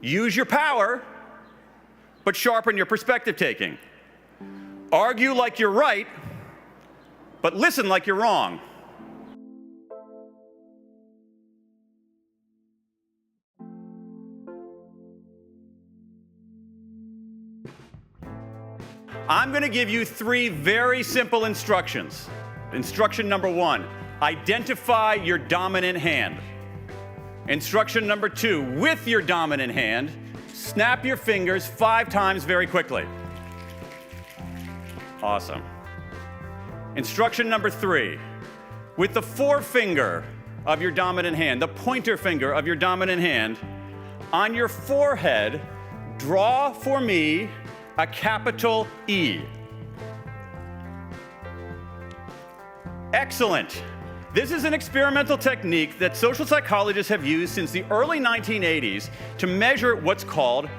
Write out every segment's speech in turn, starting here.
Use your power, but sharpen your perspective taking. Argue like you're right, but listen like you're wrong. I'm going to give you 3 very simple instructions. Instruction number 1, identify your dominant hand. Instruction number 2, with your dominant hand, snap your fingers 5 times very quickly. Awesome. Instruction number 3, with the forefinger of your dominant hand, the pointer finger of your dominant hand, on your forehead, draw for me a capital E. Excellent. This is an experimental technique that social psychologists have used since the early 1980s to measure what's called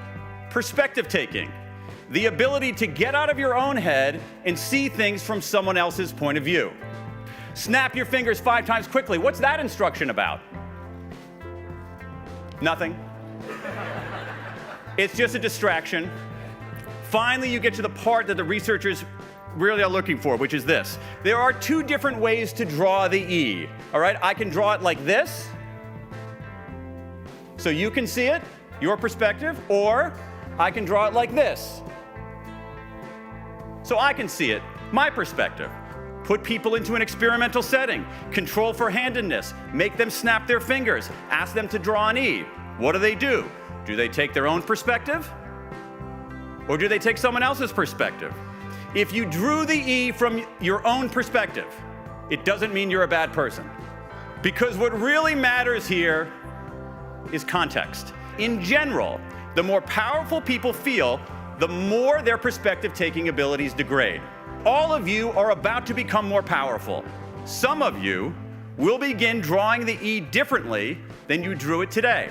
perspective taking, the ability to get out of your own head and see things from someone else's point of view. Snap your fingers 5 times quickly. What's that instruction about? Nothing. It's just a distraction. Finally, you get to the part that the researchers really are looking for, which is this. There are 2 different ways to draw the E, all right? I can draw it like this, so you can see it, your perspective, or I can draw it like this, so I can see it, my perspective. Put people into an experimental setting, control for handedness, make them snap their fingers, ask them to draw an E. What do? Do they take their own perspective? Or do they take someone else's perspective? If you drew the E from your own perspective, it doesn't mean you're a bad person. Because what really matters here is context. In general, the more powerful people feel, the more their perspective-taking abilities degrade. All of you are about to become more powerful. Some of you will begin drawing the E differently than you drew it today.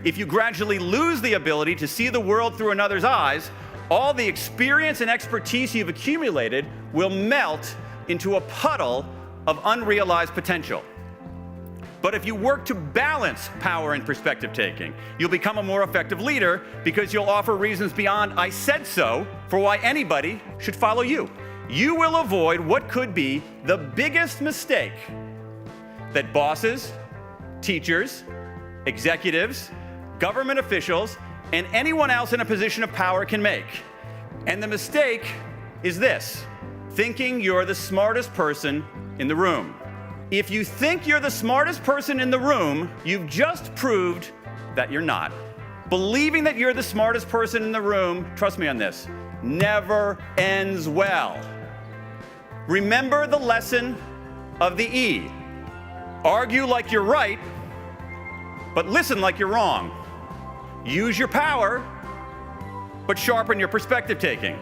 If you gradually lose the ability to see the world through another's eyes, all the experience and expertise you've accumulated will melt into a puddle of unrealized potential. But if you work to balance power and perspective taking, you'll become a more effective leader because you'll offer reasons beyond "I said so" for why anybody should follow you. You will avoid what could be the biggest mistake that bosses, teachers, executives, government officials, and anyone else in a position of power can make. And the mistake is this: thinking you're the smartest person in the room. If you think you're the smartest person in the room, you've just proved that you're not. Believing that you're the smartest person in the room, trust me on this, never ends well. Remember the lesson of the E. Argue like you're right, but listen like you're wrong. Use your power, but sharpen your perspective taking.